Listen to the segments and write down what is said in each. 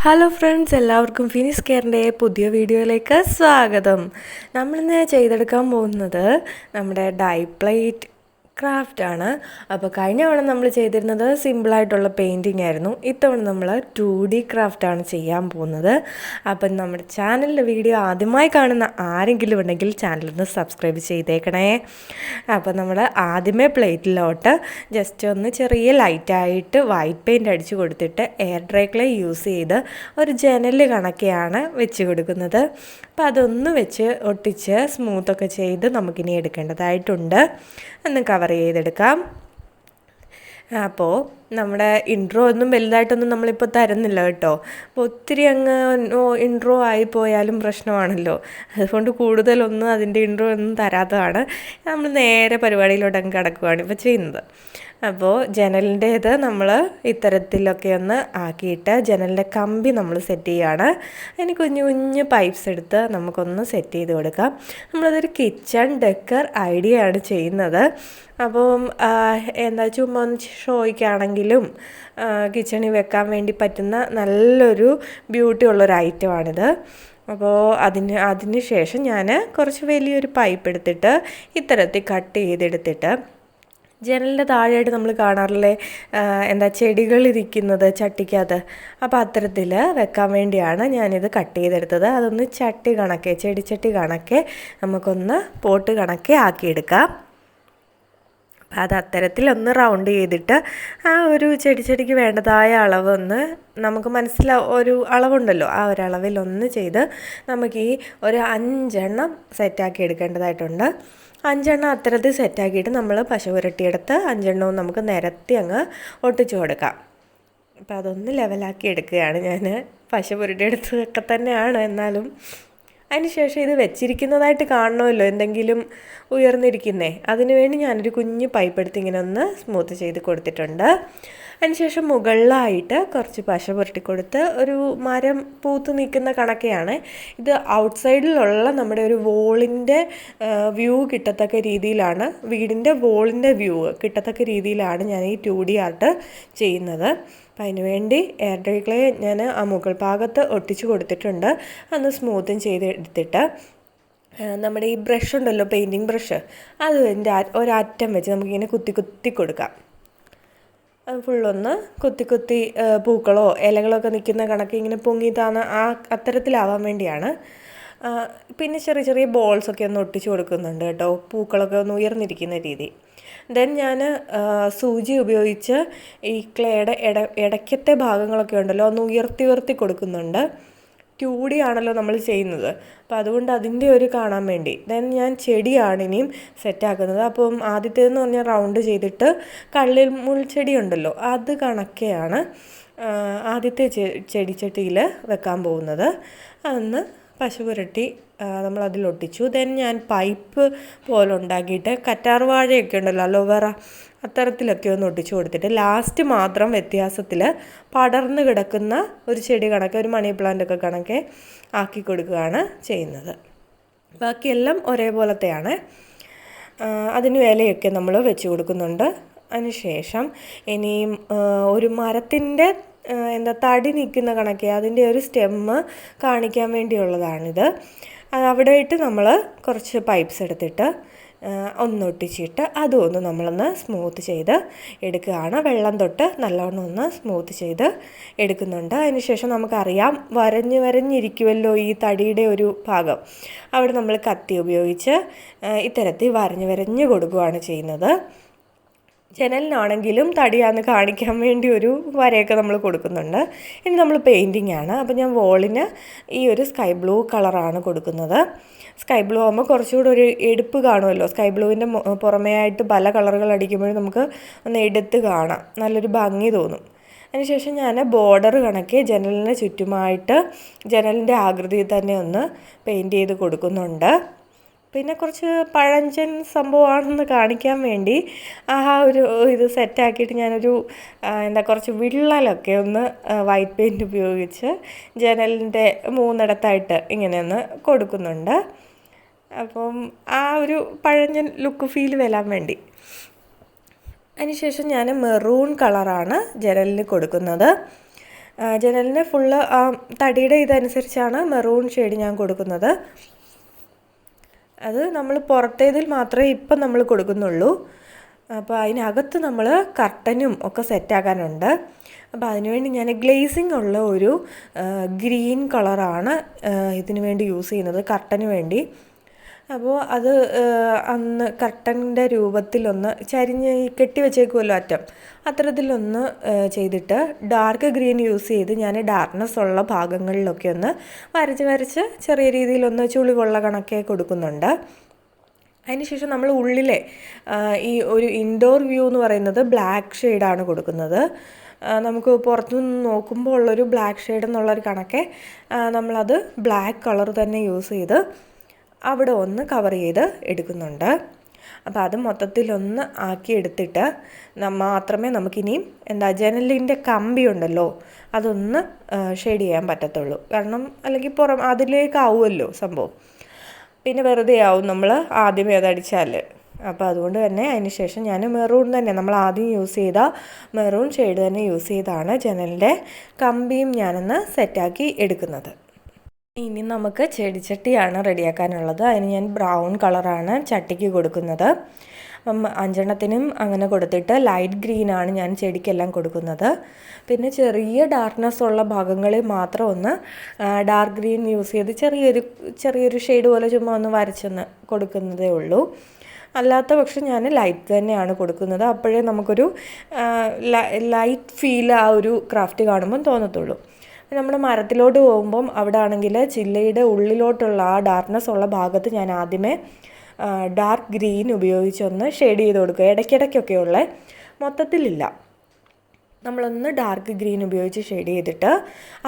Hello friends, എല്ലാവർക്കും finish കെയറിൻ്റെ പുതിയ വീഡിയോയിലേക്ക് സ്വാഗതം. നമ്മളിന്ന് ചെയ്തെടുക്കാൻ പോകുന്നത് നമ്മുടെ ഡൈപ്ലൈറ്റ് ക്രാഫ്റ്റാണ്. അപ്പോൾ കഴിഞ്ഞ തവണ നമ്മൾ ചെയ്തിരുന്നത് സിമ്പിളായിട്ടുള്ള പെയിൻറ്റിംഗ് ആയിരുന്നു. ഇത്തവണ നമ്മൾ 2D ക്രാഫ്റ്റാണ് ചെയ്യാൻ പോകുന്നത്. അപ്പം നമ്മുടെ ചാനലിൻ്റെ വീഡിയോ ആദ്യമായി കാണുന്ന ആരെങ്കിലും ഉണ്ടെങ്കിൽ ചാനലൊന്ന് സബ്സ്ക്രൈബ് ചെയ്തേക്കണേ. അപ്പോൾ നമ്മൾ ആദ്യമേ പ്ലേറ്റിലോട്ട് ജസ്റ്റ് ഒന്ന് ചെറിയ ലൈറ്റായിട്ട് വൈറ്റ് പെയിൻറ്റ് അടിച്ച് കൊടുത്തിട്ട് എയർ ഡ്രൈ ക്ലേ യൂസ് ചെയ്ത് ഒരു ജനൽ കണക്കെയാണ് വെച്ച് കൊടുക്കുന്നത്. അപ്പോൾ അതൊന്ന് വെച്ച് ഒട്ടിച്ച് സ്മൂത്തൊക്കെ ചെയ്ത് നമുക്കിനി എടുക്കേണ്ടതായിട്ടുണ്ട്. ഒന്ന് കവർ ചെയ്തെടുക്കാം. അപ്പോൾ നമ്മുടെ ഇൻട്രോ ഒന്നും വലുതായിട്ടൊന്നും നമ്മളിപ്പോൾ തരുന്നില്ല കേട്ടോ. അപ്പോൾ ഒത്തിരി അങ്ങ് ഇൻട്രോ ആയിപ്പോയാലും പ്രശ്നമാണല്ലോ. അതുകൊണ്ട് കൂടുതലൊന്നും അതിൻ്റെ ഇൻട്രോ ഒന്നും തരാത്തതാണ്. നമ്മൾ നേരെ പരിപാടിയിലോട്ട് അങ്ങ് കിടക്കുകയാണ് ഇപ്പോൾ ചെയ്യുന്നത്. അപ്പോൾ ജനലിൻ്റേത് നമ്മൾ ഇത്തരത്തിലൊക്കെ ഒന്ന് ആക്കിയിട്ട് ജനലിൻ്റെ കമ്പി നമ്മൾ സെറ്റ് ചെയ്യുകയാണ്. അതിന് കുഞ്ഞു കുഞ്ഞു പൈപ്പ്സ് എടുത്ത് നമുക്കൊന്ന് സെറ്റ് ചെയ്ത് കൊടുക്കാം. നമ്മളതൊരു കിച്ചൺ ഡെക്കർ ഐഡിയ ആണ് ചെയ്യുന്നത്. അപ്പം ചുമ്മാ ഒന്ന് ഷോയ്ക്കാണെങ്കിലും കിച്ചണിൽ വെക്കാൻ വേണ്ടി പറ്റുന്ന നല്ലൊരു ബ്യൂട്ടി ഉള്ളൊരു ഐറ്റമാണിത്. അപ്പോൾ അതിന് ശേഷം ഞാൻ കുറച്ച് വലിയൊരു പൈപ്പ് എടുത്തിട്ട് ഇത്തരത്തിൽ കട്ട് ചെയ്തെടുത്തിട്ട് ജനലിൻ്റെ താഴെയായിട്ട് നമ്മൾ കാണാറില്ലേ ചെടികളിരിക്കുന്നത് ചട്ടിക്കകത്ത്, അപ്പോൾ അത്തരത്തിൽ വെക്കാൻ വേണ്ടിയാണ് ഞാനിത് കട്ട് ചെയ്തെടുത്തത്. അതൊന്ന് ചെടിച്ചട്ടി കണക്കെ നമുക്കൊന്ന് പോട്ട് കണക്കെ ആക്കിയെടുക്കാം. അത് അത്തരത്തിലൊന്ന് റൗണ്ട് ചെയ്തിട്ട് ആ ഒരു ചെടിക്ക് വേണ്ടതായ അളവൊന്ന് നമുക്ക് ഒരു അളവുണ്ടല്ലോ, ആ ഒരളവിലൊന്ന് ചെയ്ത് നമുക്ക് ഈ ഒരു 5 എണ്ണം സെറ്റാക്കി എടുക്കേണ്ടതായിട്ടുണ്ട്. 5 എണ്ണം അത്തരത്തിൽ സെറ്റാക്കിയിട്ട് നമ്മൾ പശ പുരട്ടിയെടുത്ത് 5 എണ്ണവും നമുക്ക് നിരത്തി അങ്ങ് ഒട്ടിച്ചു കൊടുക്കാം. അപ്പോൾ അതൊന്ന് ലെവലാക്കി എടുക്കുകയാണ് ഞാൻ. പശ പുരട്ടിയെടുത്തതൊക്കെ തന്നെയാണ്, എന്നാലും അതിനുശേഷം ഇത് വെച്ചിരിക്കുന്നതായിട്ട് കാണണമല്ലോ, എന്തെങ്കിലും ഉയർന്നിരിക്കുന്നേ. അതിനുവേണ്ടി ഞാനൊരു കുഞ്ഞ് പൈപ്പ് എടുത്ത് ഇങ്ങനെ ഒന്ന് സ്മൂത്ത് ചെയ്ത് കൊടുത്തിട്ടുണ്ട്. അതിനുശേഷം മുകളിലായിട്ട് കുറച്ച് പശ പുരട്ടി കൊടുത്ത് ഒരു മരം പൂത്ത് നിൽക്കുന്ന കണക്കെയാണ്. ഇത് ഔട്ട്സൈഡിലുള്ള നമ്മുടെ ഒരു വോളിൻ്റെ വ്യൂ കിട്ടത്തക്ക രീതിയിലാണ്, വീടിൻ്റെ വോളിൻ്റെ വ്യൂ കിട്ടത്തക്ക രീതിയിലാണ് ഞാൻ ഈ 2D ആർട്ട് ചെയ്യുന്നത്. അപ്പം അതിനുവേണ്ടി എയർ ഡ്രൈ ക്ലേ ഞാൻ ആ മുകൾ ഭാഗത്ത് ഒട്ടിച്ച് കൊടുത്തിട്ടുണ്ട്. അന്ന് സ്മൂത്തും ചെയ്ത് എടുത്തിട്ട് നമ്മുടെ ഈ ബ്രഷ് ഉണ്ടല്ലോ, പെയിൻറ്റിങ് ബ്രഷ്, അതിൻ്റെ ഒരറ്റം വെച്ച് നമുക്കിങ്ങനെ കുത്തി കൊടുക്കാം. അത് ഫുള്ളൊന്ന് കുത്തി പൂക്കളോ ഇലകളോ ഒക്കെ നിൽക്കുന്ന കണക്ക് ഇങ്ങനെ പൊങ്ങിത്താന്ന് അത്തരത്തിലാവാൻ വേണ്ടിയാണ്. പിന്നെ ചെറിയ ബോൾസൊക്കെ ഒന്ന് ഒട്ടിച്ച് കൊടുക്കുന്നുണ്ട് കേട്ടോ, പൂക്കളൊക്കെ ഒന്ന് ഉയർന്നിരിക്കുന്ന രീതി. ദെൻ ഞാൻ സൂചി ഉപയോഗിച്ച് ഈ ക്ലേയുടെ ഇടയ്ക്കത്തെ ഭാഗങ്ങളൊക്കെ ഉണ്ടല്ലോ ഒന്ന് ഉയർത്തി കൊടുക്കുന്നുണ്ട്. 2D ആണല്ലോ നമ്മൾ ചെയ്യുന്നത്, അപ്പോൾ അതുകൊണ്ട് അതിൻ്റെ ഒരു കാണാൻ വേണ്ടി. ദെൻ ഞാൻ ചെടിയാണ് ഇനിയും സെറ്റാക്കുന്നത്. അപ്പം ആദ്യത്തേതെന്ന് പറഞ്ഞാൽ റൗണ്ട് ചെയ്തിട്ട് കള്ളിൽ മുൾച്ചെടി ഉണ്ടല്ലോ, അത് കണക്കെയാണ് ആദ്യത്തെ ചെടിച്ചട്ടിയിൽ വെക്കാൻ പോകുന്നത്. അതൊന്ന് പശ പുരട്ടി നമ്മളതിലൊട്ടിച്ചു. ദെൻ ഞാൻ പൈപ്പ് പോലെ ഉണ്ടാക്കിയിട്ട് കറ്റാർവാഴയൊക്കെ ഉണ്ടല്ലോ, അലോവേറ, അത്തരത്തിലൊക്കെ ഒന്ന് ഒട്ടിച്ചു കൊടുത്തിട്ട് ലാസ്റ്റ് മാത്രം വ്യത്യാസത്തിൽ പടർന്ന് കിടക്കുന്ന ഒരു ചെടി കണക്കെ, ഒരു മണി പ്ലാന്റൊക്കെ കണക്കെ ആക്കി കൊടുക്കുകയാണ് ചെയ്യുന്നത്. ബാക്കിയെല്ലാം ഒരേപോലത്തെയാണ്. അതിന് ഇലയൊക്കെ നമ്മൾ വെച്ച് കൊടുക്കുന്നുണ്ട്. അതിനുശേഷം ഇനിയും ഒരു മരത്തിൻ്റെ തടി നിൽക്കുന്ന കണക്കെ അതിൻ്റെ ഒരു സ്റ്റെമ്മ് കാണിക്കാൻ വേണ്ടിയുള്ളതാണിത്. അവിടെയായിട്ട് നമ്മൾ കുറച്ച് പൈപ്പ്സ് എടുത്തിട്ട് ഒന്നൊട്ടിച്ചിട്ട് അതും നമ്മളൊന്ന് സ്മൂത്ത് ചെയ്ത് എടുക്കുകയാണ്. വെള്ളം തൊട്ട് നല്ലോണം ഒന്ന് സ്മൂത്ത് ചെയ്ത് എടുക്കുന്നുണ്ട്. അതിനുശേഷം നമുക്കറിയാം വരഞ്ഞിരിക്കുമല്ലോ ഈ തടിയുടെ ഒരു ഭാഗം, അവിടെ നമ്മൾ കത്തി ഉപയോഗിച്ച് ഇത്തരത്തിൽ വരഞ്ഞ് കൊടുക്കുകയാണ് ചെയ്യുന്നത്. ജനലിനാണെങ്കിലും തടിയാന്ന് കാണിക്കാൻ വേണ്ടി ഒരു വരയൊക്കെ നമ്മൾ കൊടുക്കുന്നുണ്ട്. ഇനി നമ്മൾ പെയിൻറ്റിംഗ് ആണ്. അപ്പോൾ ഞാൻ വോളിന് ഈ ഒരു സ്കൈ ബ്ലൂ കളറാണ് കൊടുക്കുന്നത്. സ്കൈ ബ്ലൂ ആകുമ്പോൾ കുറച്ചുകൂടി ഒരു എടുപ്പ് കാണുമല്ലോ. സ്കൈ ബ്ലൂവിൻ്റെ പുറമേ ആയിട്ട് പല കളറുകൾ അടിക്കുമ്പോഴും നമുക്ക് ഒന്ന് എടുത്ത് കാണാം, നല്ലൊരു ഭംഗി തോന്നും. അതിനുശേഷം ഞാൻ ബോർഡർ കണക്കെ ജനലിന് ചുറ്റുമായിട്ട് ജനലിൻ്റെ ആകൃതിയിൽ തന്നെ ഒന്ന് പെയിൻറ്റ് ചെയ്ത് കൊടുക്കുന്നുണ്ട്. പിന്നെ കുറച്ച് പഴഞ്ചൻ സംഭവമാണെന്ന് കാണിക്കാൻ വേണ്ടി ഇത് സെറ്റാക്കിയിട്ട് ഞാനൊരു കുറച്ച് വിള്ളലൊക്കെ ഒന്ന് വൈറ്റ് പെയിൻറ്റ് ഉപയോഗിച്ച് ജനലിൻ്റെ 3ഇടത്തായിട്ട് ഇങ്ങനെ ഒന്ന് കൊടുക്കുന്നുണ്ട്. അപ്പം ആ ഒരു പഴഞ്ചൻ ലുക്ക് ഫീൽ വരാൻ വേണ്ടി. അതിനുശേഷം ഞാൻ മെറൂൺ കളറാണ് ജനലിന് കൊടുക്കുന്നത്. ജനലിന് ഫുള്ള് തടിയുടെ ഇതനുസരിച്ചാണ് മെറൂൺ ഷെയ്ഡ് ഞാൻ കൊടുക്കുന്നത്. അത് നമ്മൾ പുറത്തേതിൽ മാത്രമേ ഇപ്പം നമ്മൾ കൊടുക്കുന്നുള്ളൂ. അപ്പോൾ അതിനകത്ത് നമ്മൾ കർട്ടനും ഒക്കെ സെറ്റാക്കാനുണ്ട്. അപ്പോൾ അതിനുവേണ്ടി ഞാൻ ഗ്ലേസിംഗ് ഉള്ള ഒരു ഗ്രീൻ കളറാണ് ഇതിനു വേണ്ടി യൂസ് ചെയ്യുന്നത്, കർട്ടന് വേണ്ടി. അപ്പോൾ അത് അന്ന് കർട്ടൻ്റെ രൂപത്തിലൊന്ന് ചരിഞ്ഞ് കെട്ടി വെച്ചേക്കുമല്ലോ അറ്റം, അത്തരത്തിലൊന്ന് ചെയ്തിട്ട് ഡാർക്ക് ഗ്രീൻ യൂസ് ചെയ്ത് ഞാൻ ഡാർക്ക്നെസ് ഉള്ള ഭാഗങ്ങളിലൊക്കെ ഒന്ന് വരച്ച് ചെറിയ രീതിയിലൊന്ന് ചുളിവുള്ള കണക്കെ കൊടുക്കുന്നുണ്ട്. അതിനുശേഷം നമ്മൾ ഉള്ളിലെ ഈ ഒരു ഇൻഡോർ വ്യൂ എന്ന് പറയുന്നത് ബ്ലാക്ക് ഷെയ്ഡാണ് കൊടുക്കുന്നത്. നമുക്ക് പുറത്തുനിന്ന് നോക്കുമ്പോൾ ഉള്ളൊരു ബ്ലാക്ക് ഷെയ്ഡ് എന്നുള്ളൊരു കണക്കെ നമ്മളത് ബ്ലാക്ക് കളർ തന്നെ യൂസ് ചെയ്ത് അവിടെ ഒന്ന് കവർ ചെയ്ത് എടുക്കുന്നുണ്ട്. അപ്പോൾ അത് മൊത്തത്തിലൊന്ന് ആക്കിയെടുത്തിട്ട് മാത്രമേ നമുക്കിനിയും ജനലിൻ്റെ കമ്പി ഉണ്ടല്ലോ അതൊന്ന് ഷെയ്ഡ് ചെയ്യാൻ പറ്റത്തുള്ളൂ. കാരണം അല്ലെങ്കിൽ അതിലേക്കാവുമല്ലോ സംഭവം, പിന്നെ വെറുതെ ആവും നമ്മൾ ആദ്യമേ അതടിച്ചാൽ. അപ്പോൾ അതുകൊണ്ട് തന്നെ അതിന് ശേഷം ഞാൻ മെറൂൺ തന്നെ, നമ്മൾ ആദ്യം യൂസ് ചെയ്ത മെറൂൺ ഷെയ്ഡ് തന്നെ യൂസ് ചെയ്താണ് ജനലിൻ്റെ കമ്പിയും ഞാനൊന്ന് സെറ്റാക്കി എടുക്കുന്നത്. ഇനി നമുക്ക് ചെടിച്ചട്ടിയാണ് റെഡിയാക്കാനുള്ളത്. അതിന് ഞാൻ ബ്രൗൺ കളറാണ് ചട്ടിക്ക് കൊടുക്കുന്നത്. 5 അങ്ങനെ കൊടുത്തിട്ട് ലൈറ്റ് ഗ്രീനാണ് ഞാൻ ചെടിക്കെല്ലാം കൊടുക്കുന്നത്. പിന്നെ ചെറിയ ഡാർക്ക്നെസ് ഉള്ള ഭാഗങ്ങളിൽ മാത്രം ഒന്ന് ഡാർക്ക് ഗ്രീൻ യൂസ് ചെയ്ത് ചെറിയൊരു ഷെയ്ഡ് പോലെ ചുമ്മാ ഒന്ന് വരച്ചൊന്ന് കൊടുക്കുന്നതേ ഉള്ളൂ. അല്ലാത്ത പക്ഷം ഞാൻ ലൈറ്റ് തന്നെയാണ് കൊടുക്കുന്നത്. അപ്പോഴേ നമുക്കൊരു ലൈറ്റ് ഫീൽ ആ ഒരു ക്രാഫ്റ്റ് കാണുമ്പം തോന്നത്തുള്ളൂ. നമ്മുടെ മരത്തിലോട്ട് പോകുമ്പം അവിടെ ആണെങ്കിൽ ചില്ലയുടെ ഉള്ളിലോട്ടുള്ള ആ ഡാർക്ക്നെസ് ഉള്ള ഭാഗത്ത് ഞാൻ ആദ്യമേ ഡാർക്ക് ഗ്രീൻ ഉപയോഗിച്ചൊന്ന് ഷെയ്ഡ് ചെയ്ത് കൊടുക്കുക. ഇടയ്ക്കിടയ്ക്കൊക്കെയുള്ള, മൊത്തത്തിലില്ല. നമ്മളൊന്ന് ഡാർക്ക് ഗ്രീൻ ഉപയോഗിച്ച് ഷെയ്ഡ് ചെയ്തിട്ട്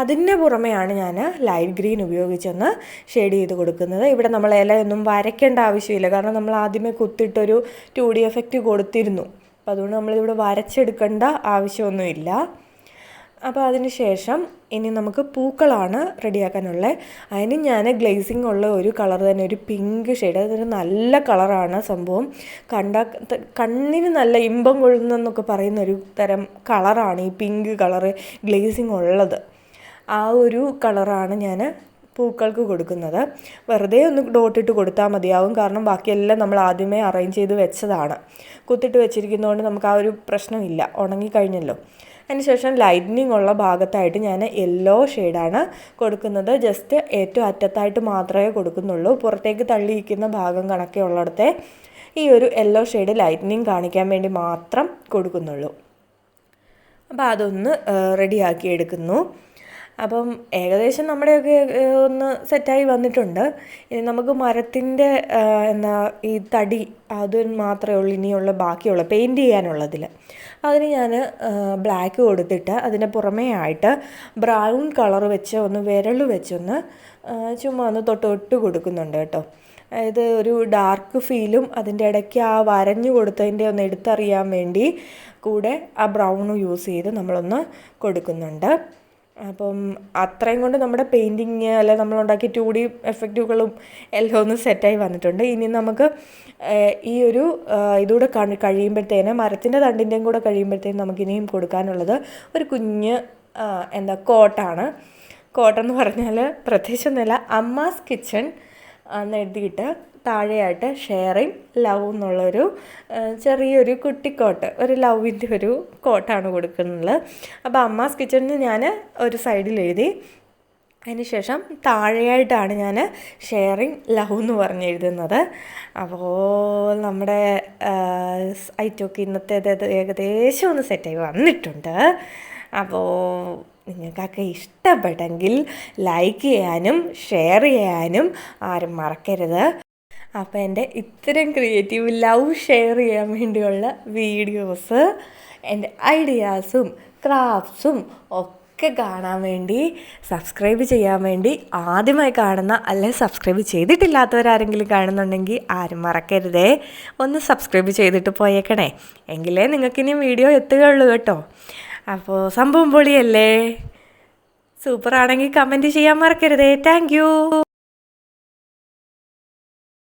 അതിൻ്റെ പുറമെയാണ് ഞാൻ ലൈറ്റ് ഗ്രീൻ ഉപയോഗിച്ചൊന്ന് ഷെയ്ഡ് ചെയ്ത് കൊടുക്കുന്നത്. ഇവിടെ നമ്മൾ ഇലയൊന്നും വരയ്ക്കേണ്ട ആവശ്യമില്ല, കാരണം നമ്മൾ ആദ്യമേ കുത്തിയിട്ടൊരു 2D എഫക്റ്റ് കൊടുത്തിരുന്നു. അപ്പോൾ അതുകൊണ്ട് നമ്മളിവിടെ വരച്ചെടുക്കേണ്ട ആവശ്യമൊന്നുമില്ല. അപ്പോൾ അതിന് ശേഷം ഇനി നമുക്ക് പൂക്കളാണ് റെഡിയാക്കാനുള്ളത്. അതിന് ഞാൻ ഗ്ലേസിംഗ് ഉള്ള ഒരു കളർ തന്നെ, ഒരു പിങ്ക് ഷെയ്ഡ്, അതൊരു നല്ല കളറാണ് സംഭവം. കണ്ണിന് നല്ല ഇമ്പം കൊള്ളുന്നതെന്നൊക്കെ പറയുന്ന ഒരു തരം കളറാണ് ഈ പിങ്ക് കളറ് ഗ്ലേസിംഗ് ഉള്ളത്. ആ ഒരു കളറാണ് ഞാൻ പൂക്കൾക്ക് കൊടുക്കുന്നത്. വെറുതെ ഒന്ന് ഡോട്ടിട്ട് കൊടുത്താൽ മതിയാവും, കാരണം ബാക്കിയെല്ലാം നമ്മൾ ആദ്യമേ അറേഞ്ച് ചെയ്ത് വെച്ചതാണ്. കുത്തിട്ട് വെച്ചിരിക്കുന്നതുകൊണ്ട് നമുക്ക് ആ ഒരു പ്രശ്നമില്ല, ഉണങ്ങിക്കഴിഞ്ഞല്ലോ. അതിനുശേഷം ലൈറ്റ്നിങ് ഉള്ള ഭാഗത്തായിട്ട് ഞാൻ യെല്ലോ ഷെയ്ഡാണ് കൊടുക്കുന്നത്. ജസ്റ്റ് ഏറ്റവും അറ്റത്തായിട്ട് മാത്രമേ കൊടുക്കുന്നുള്ളൂ. പുറത്തേക്ക് തള്ളിയിരിക്കുന്ന ഭാഗം കണക്കെ ഉള്ളിടത്തെ ഈ ഒരു യെല്ലോ ഷെയ്ഡ് ലൈറ്റ്നിങ് കാണിക്കാൻ വേണ്ടി മാത്രം കൊടുക്കുന്നുള്ളൂ. അപ്പോൾ അതൊന്ന് റെഡിയാക്കി എടുക്കുന്നു. അപ്പം ഏകദേശം നമ്മുടെയൊക്കെ ഒന്ന് സെറ്റായി വന്നിട്ടുണ്ട്. ഇനി നമുക്ക് മരത്തിൻ്റെ ഈ തടി അത് മാത്രമേ ഉള്ളൂ ഇനിയുള്ള ബാക്കിയുള്ള പെയിൻറ്റ് ചെയ്യാനുള്ളതിൽ. അതിന് ഞാൻ ബ്ലാക്ക് കൊടുത്തിട്ട് അതിൻ്റെ പുറമേ ആയിട്ട് ബ്രൗൺ കളർ വെച്ച് ഒന്ന് വിരൽ വെച്ചൊന്ന് ചുമ്മാ ഒന്ന് തൊട്ട് കൊടുക്കുന്നുണ്ട് കേട്ടോ. അതായത് ഒരു ഡാർക്ക് ഫീലും അതിൻ്റെ ഇടയ്ക്ക് ആ വരഞ്ഞു കൊടുത്തതിൻ്റെ ഒന്ന് എടുത്തറിയാൻ വേണ്ടി കൂടെ ആ ബ്രൗൺ യൂസ് ചെയ്ത് നമ്മളൊന്ന് കൊടുക്കുന്നുണ്ട്. അപ്പം അത്രയും കൊണ്ട് നമ്മുടെ പെയിൻറ്റിങ് അല്ലെ നമ്മളുണ്ടാക്കിയ 2D എഫക്റ്റുകളും എല്ലാം ഒന്ന് സെറ്റായി വന്നിട്ടുണ്ട്. ഇനി നമുക്ക് ഈ ഒരു ഇതുകൂടെ കഴിയുമ്പോഴത്തേന് മരത്തിൻ്റെ തണ്ടിൻ്റെയും കൂടെ കഴിയുമ്പോഴത്തേനും നമുക്കിനിയും കൊടുക്കാനുള്ളത് ഒരു കുഞ്ഞ് കോട്ടാണ്. കോട്ടെന്ന് പറഞ്ഞാൽ പ്രത്യേകിച്ചൊന്നുമില്ല, അമ്മാസ് കിച്ചൺ എന്ന് എഴുതിയിട്ട് താഴെയായിട്ട് ഷെയറിങ് ലവ് എന്നുള്ളൊരു ചെറിയൊരു കുട്ടിക്കോട്ട്, ഒരു ലവിൻ്റെ ഒരു കോട്ടാണ് കൊടുക്കുന്നത്. അപ്പോൾ അമ്മാസ് കിച്ചണിന് ഞാൻ ഒരു സൈഡിൽ എഴുതി, അതിന് ശേഷം താഴെയായിട്ടാണ് ഞാൻ ഷെയറിങ് ലവ് എന്ന് പറഞ്ഞ് എഴുതുന്നത്. അപ്പോൾ നമ്മുടെ ഐറ്റമൊക്കെ ഇന്നത്തേത് ഏകദേശം ഒന്ന് സെറ്റായി വന്നിട്ടുണ്ട്. അപ്പോൾ നിങ്ങൾക്കൊക്കെ ഇഷ്ടപ്പെട്ടെങ്കിൽ ലൈക്ക് ചെയ്യാനും ഷെയർ ചെയ്യാനും ആരും മറക്കരുത്. അപ്പോൾ എൻ്റെ ഇത്തരം ക്രിയേറ്റീവ് ലവ് ഷെയർ ചെയ്യാൻ വേണ്ടിയുള്ള വീഡിയോസ്, എൻ്റെ ഐഡിയാസും ക്രാഫ്റ്റ്സും ഒക്കെ കാണാൻ വേണ്ടി, സബ്സ്ക്രൈബ് ചെയ്യാൻ വേണ്ടി ആദ്യമായി കാണുന്ന അല്ലെ സബ്സ്ക്രൈബ് ചെയ്തിട്ടില്ലാത്തവരാരെങ്കിലും കാണുന്നുണ്ടെങ്കിൽ ആരും മറക്കരുതേ, ഒന്ന് സബ്സ്ക്രൈബ് ചെയ്തിട്ട് പോയേക്കണേ, എങ്കിലേ നിങ്ങൾക്കിനി വീഡിയോ എത്തുകയുള്ളൂ കേട്ടോ. അപ്പോൾ സംഭവം പൊളിയല്ലേ? സൂപ്പറാണെങ്കിൽ കമൻറ്റ് ചെയ്യാൻ മറക്കരുതേ. Thank you.